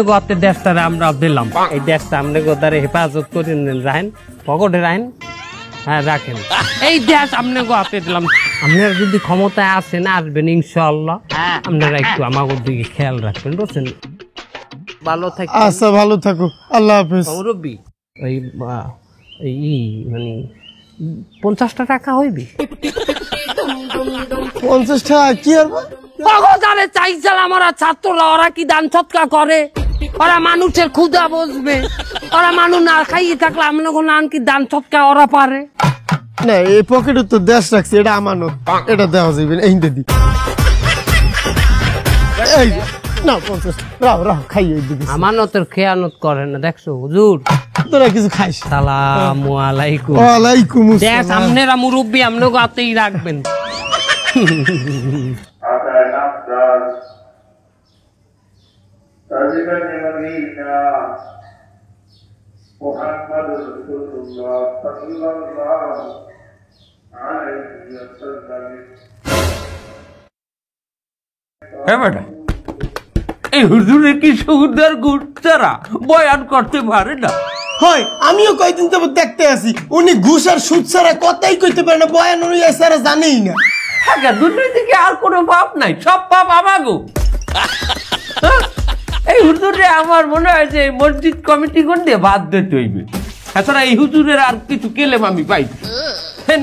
গতে দেশটারে আমরা দিলাম, এই দেশটা আমরা গোদারে হেফাজত করে রাখেন, পকেটে রাখেন, হ্যাঁ রাখেন। এই দেশ আপনি গতে দিলাম, আপনারা যদি ক্ষমতায় আসেন আসবেন ইনশাআল্লাহ, আপনারা একটু আমাকে দিকে খেয়াল রাখবেন, বুঝছেন? ভালো থাকি। আচ্ছা ভালো থাকো, আল্লাহ হাফেজ। মুরব্বি ওই মানে 50টা টাকা হইবে। 50 টাকা কি আর জানে চাইছিল আমার ছাত্ররা, ওরা কি দান সৎকার করে? ওরা মানুষের ক্ষুধা বুঝবে, ওরা মানুষ না খাইয়ে থাকলে আমরা কি দান সৎকার ওরা পারে না? এই পকেটে তো দেশ রাখছে, এটা আমানত, এটা দেওয়া যাবে না। এইটা দি এই না 50 রাও রাও খাইয়ে দিবি। আমানতের খেয়ানত করে না, দেখছো হুজুর? তোরা কিছু খাইস? সালামু আলাইকুম। ওয়ালাইকুম দেশ আসসালাম। আপনারা মুরব্বি আপনাকে হাতেই রাখবেন। হ্যাঁ বেটা, এই হুজুরে কি সুদার গুড়ারা বয়ান করতে পারে না? হয় আমিও কয়দিন তো দেখতে আসি, উনি ঘুষ আর সুদ ছাড়া কথাই কইতে পারে না, বয়ান উনি ছাড়া জানেই না। হ্যাঁ, দুর্নীতিকে আর কোনো পাপ নাই, সব পাপ আমাগো। এই হুজুরে আমার মনে হয় যে মসজিদ কমিটি করতে বাদ দিতে হইবে। এছাড়া এই হুজুরের আর কিছু কেলেম আমি পাইছি,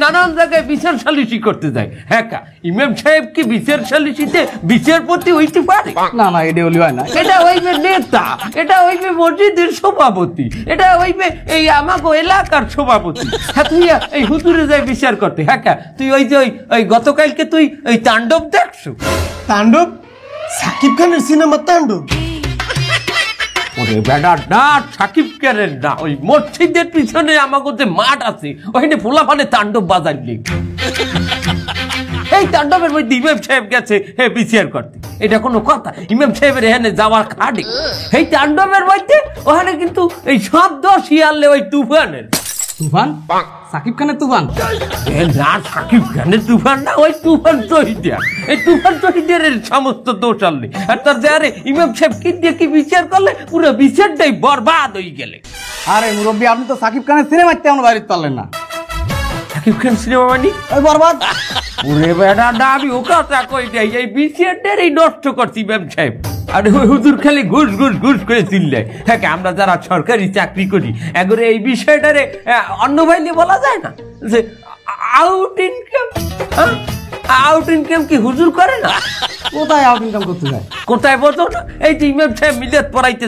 নানান জায়গায় বিচার সালিসি করতে যায়। হ্যাঁ, ইমাম সাহেব কি বিচার সালিসিতে বিচারপতি হইতে পারে? না না, এটা হলি হয় না। এটা হইবে নেতা, এটা হইবে মসজিদের সভাপতি, এটা হইবে এই আমাকে এলাকার সভাপতি। হ্যাঁ, তুই এই হুজুরে যাই বিচার করতে। হ্যাঁ, তুই ওই যে ওই গতকালকে তুই ওই তাণ্ডব দেখছো? তাণ্ডব? সাকিব খানের সিনেমা তাণ্ডব? ওরে বেটা না, সাকিব খানের না, ওই মসজিদের পিছনে আমাকে যে মাঠ আছে ওখানে ফুলাফানে তাণ্ডব বাজাইলি। এই তাণ্ডবের মধ্যে ইমাম সাহেব গেছে বিচার করতে, এটা কোনো কথা? ইমাম সাহেবের এখানে যাওয়ার খাটে। এই তাণ্ডবের মধ্যে ওখানে কিন্তু এই শব্দ শিয়ালে ওই তুফানের। তুফান? সাকিব খানের তুফান? না, সাকিব খানের তুফান না, ওই তুফান শহীদের। এই তুফান শহীদের সমস্ত দোষ আনলে, আর তার যারে ইমাম সাহেব কি দিয়ে কি বিচার করলে পুরো বিচারটাই বরবাদ হয়ে গেলে। আরে মুরব্বী, আপনি তো সাকিব খানের সিনেমায় তেমন বাইরে পারলেন না। সাকিব খান সিনেমা মানে ওই বরবাদ। ওরে বেটা না, আমি ও কথা কই নাই, এই বিচারটারই নষ্ট করছি ইমাম সাহেব। আর ওই হুজুর খালি ঘুষ ঘুষ ঘুষ করে চিল্লায়। হ্যাঁ, আমরা যারা সরকারি চাকরি করি এগুলো এই বিষয়টারে অন্য ভাইলে বলা যায় না যে আউট ইনকাম। আউট ইনকাম কি হুজুর করে না? কোথায় আউট ইনকাম করতে যায়? কোথায় বলতো না, এই যে ইমাম সাহেব মিলাদ পড়াইতে